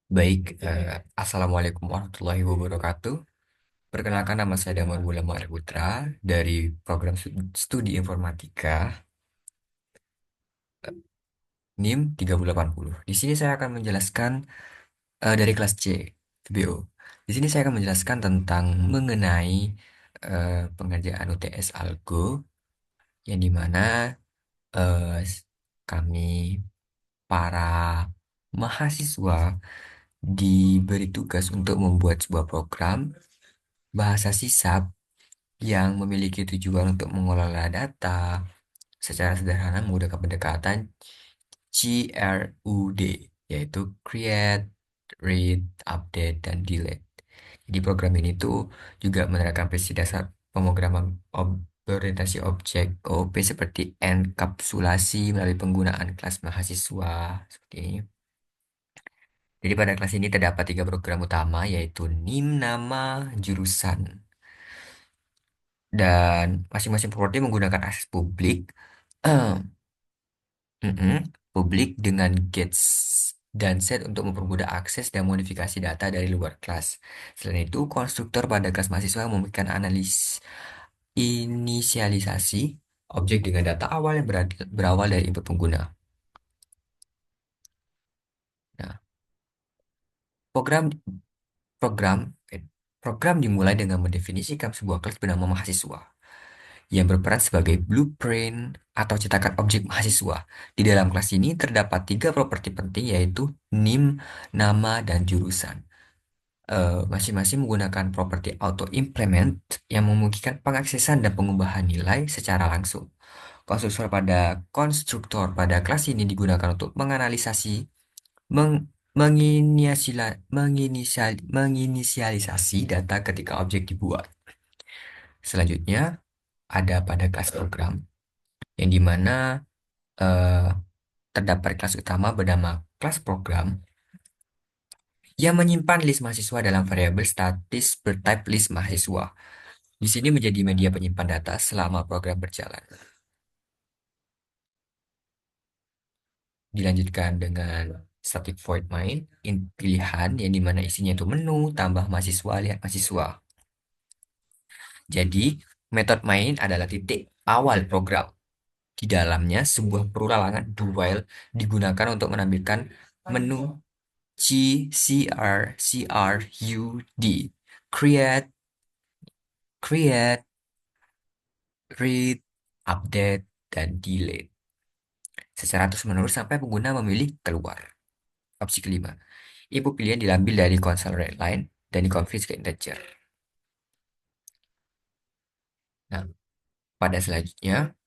Baik, Assalamualaikum warahmatullahi wabarakatuh. Perkenalkan nama saya Damar Wulamar Putra dari program studi informatika NIM 3080. Di sini saya akan menjelaskan dari kelas C, BO. Di sini saya akan menjelaskan tentang mengenai pengerjaan UTS Algo yang dimana eh, kami para mahasiswa diberi tugas untuk membuat sebuah program bahasa sisap yang memiliki tujuan untuk mengelola data secara sederhana menggunakan pendekatan CRUD, yaitu Create, Read, Update, dan Delete. Di program ini tuh juga menerapkan prinsip dasar pemrograman berorientasi objek OOP seperti enkapsulasi melalui penggunaan kelas mahasiswa seperti ini. Jadi pada kelas ini terdapat tiga program utama yaitu NIM, nama, jurusan. Dan masing-masing properti menggunakan akses publik, mm-mm, publik dengan gates dan set untuk mempermudah akses dan modifikasi data dari luar kelas. Selain itu, konstruktor pada kelas mahasiswa memberikan inisialisasi objek dengan data awal yang berawal dari input pengguna. Nah, program program program dimulai dengan mendefinisikan sebuah kelas bernama mahasiswa, yang berperan sebagai blueprint atau cetakan objek mahasiswa. Di dalam kelas ini terdapat tiga properti penting yaitu NIM, nama, dan jurusan. Masing-masing menggunakan properti auto implement yang memungkinkan pengaksesan dan pengubahan nilai secara langsung. Konstruktor pada kelas ini digunakan untuk menganalisasi, menginisialisasi data ketika objek dibuat. Selanjutnya, ada pada kelas program yang dimana eh, terdapat kelas utama bernama kelas program yang menyimpan list mahasiswa dalam variabel statis bertype list mahasiswa. Di sini menjadi media penyimpan data selama program berjalan. Dilanjutkan dengan static void main, pilihan yang dimana isinya itu menu, tambah mahasiswa, lihat mahasiswa. Jadi, metode main adalah titik awal program. Di dalamnya, sebuah perulangan do while digunakan untuk menampilkan menu C, CR, CRUD, create, create, read, update, dan delete. Secara terus-menerus sampai pengguna memilih keluar. Opsi kelima, input pilihan diambil dari konsol readline dan dikonvert ke integer. Nah, pada selanjutnya,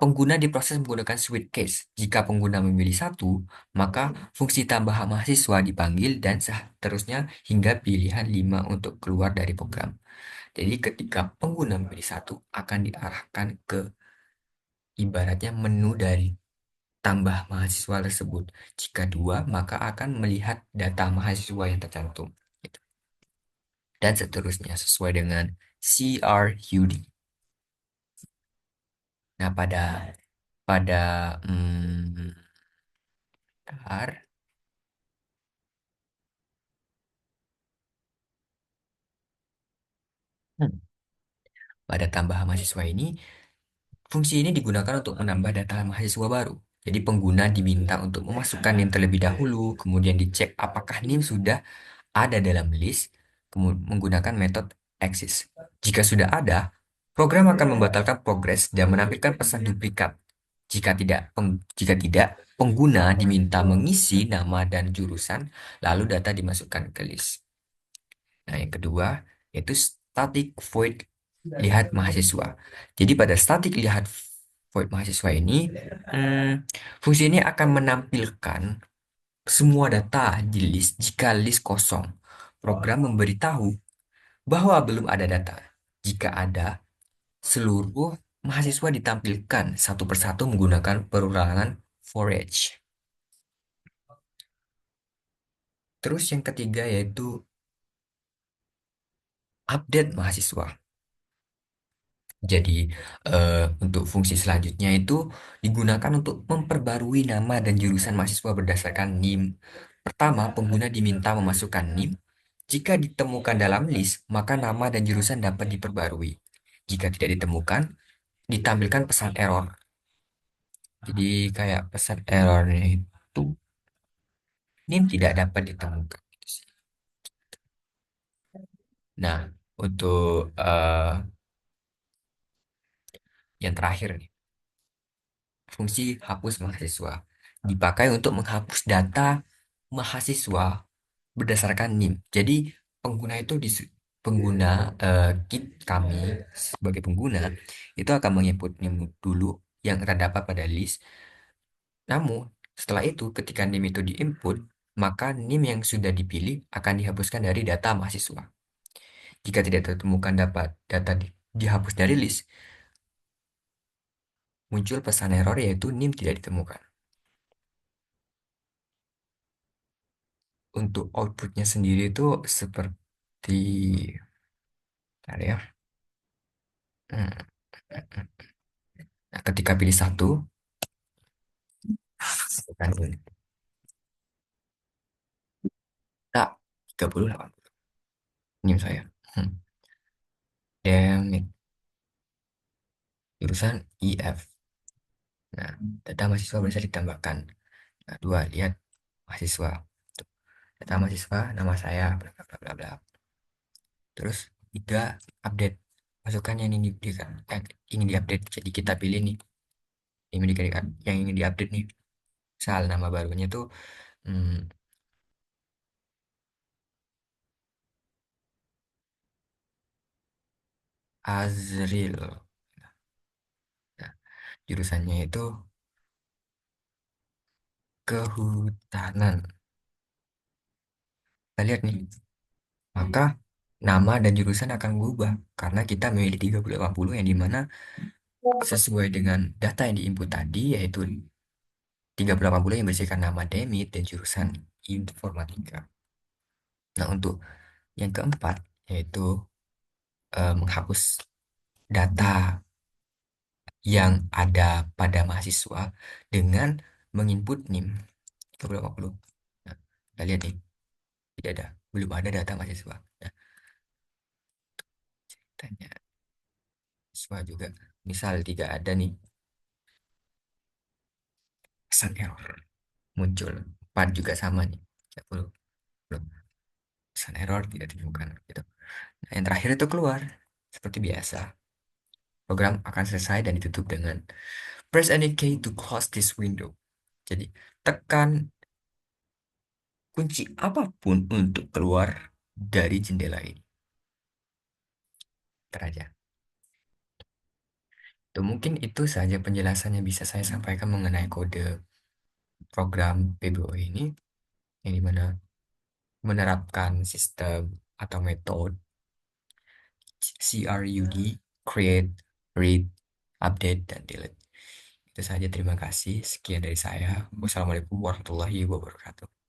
pengguna diproses menggunakan switch case. Jika pengguna memilih satu, maka fungsi tambahan mahasiswa dipanggil dan seterusnya hingga pilihan 5 untuk keluar dari program. Jadi ketika pengguna memilih satu, akan diarahkan ke ibaratnya menu dari tambah mahasiswa tersebut. Jika dua, maka akan melihat data mahasiswa yang tercantum. Gitu. Dan seterusnya sesuai dengan CRUD. Nah, pada hmm, bentar. Hmm. Pada tambahan mahasiswa ini, fungsi ini digunakan untuk menambah data mahasiswa baru. Jadi pengguna diminta untuk memasukkan NIM terlebih dahulu, kemudian dicek apakah NIM sudah ada dalam list, menggunakan metode axis. Jika sudah ada, program akan membatalkan progres dan menampilkan pesan duplikat. Jika tidak, pengguna diminta mengisi nama dan jurusan, lalu data dimasukkan ke list. Nah, yang kedua yaitu static void lihat mahasiswa. Jadi pada static lihat void mahasiswa ini, fungsi ini akan menampilkan semua data di list jika list kosong. Program memberitahu bahwa belum ada data. Jika ada, seluruh mahasiswa ditampilkan satu persatu menggunakan perulangan for each. Terus yang ketiga yaitu update mahasiswa. Jadi, untuk fungsi selanjutnya itu digunakan untuk memperbarui nama dan jurusan mahasiswa berdasarkan NIM. Pertama, pengguna diminta memasukkan NIM. Jika ditemukan dalam list, maka nama dan jurusan dapat diperbarui. Jika tidak ditemukan, ditampilkan pesan error. Jadi kayak pesan errornya itu NIM tidak dapat ditemukan. Gitu sih. Nah, untuk yang terakhir nih, fungsi hapus mahasiswa dipakai untuk menghapus data mahasiswa berdasarkan NIM. Jadi pengguna itu pengguna kami sebagai pengguna itu akan menginput NIM dulu yang terdapat pada list. Namun setelah itu ketika NIM itu diinput, maka NIM yang sudah dipilih akan dihapuskan dari data mahasiswa. Jika tidak ditemukan dapat data dihapus dari list, muncul pesan error yaitu NIM tidak ditemukan. Untuk outputnya sendiri itu seperti, bentar ya. Hmm. Nah, ketika pilih satu, kan ini. Tak, 30, 80. NIM saya. Hmm. Damn it. Jurusan IF. Nah, data mahasiswa bisa ditambahkan. Nah, dua, lihat mahasiswa. Tuh, data mahasiswa, nama saya, bla bla bla bla bla. Terus tiga, update. Masukkan yang yang ingin diupdate. Jadi kita pilih nih, yang ingin diupdate nih. Misal nama barunya tuh hmm, Azril. Nah, jurusannya itu kehutanan. Kita lihat nih, maka nama dan jurusan akan berubah karena kita memilih 3080 yang dimana sesuai dengan data yang diinput tadi yaitu 3080 yang berisikan nama Demit dan jurusan informatika. Nah, untuk yang keempat yaitu menghapus data yang ada pada mahasiswa dengan menginput NIM 3080. Nah, kita lihat nih, tidak ada, belum ada data mahasiswa. Nah, tanya mahasiswa juga. Misal tidak ada nih, pesan error muncul. 4 juga sama nih. 30. Belum. Pesan error tidak ditemukan gitu. Nah, yang terakhir itu keluar. Seperti biasa. Program akan selesai dan ditutup dengan press any key to close this window. Jadi, tekan kunci apapun untuk keluar dari jendela ini. Teraja. Tuh, mungkin itu saja penjelasan yang bisa saya sampaikan mengenai kode program PBO ini, yang dimana menerapkan sistem atau metode CRUD, create, read, update, dan delete. Itu saja, terima kasih. Sekian dari saya. Wassalamualaikum warahmatullahi wabarakatuh.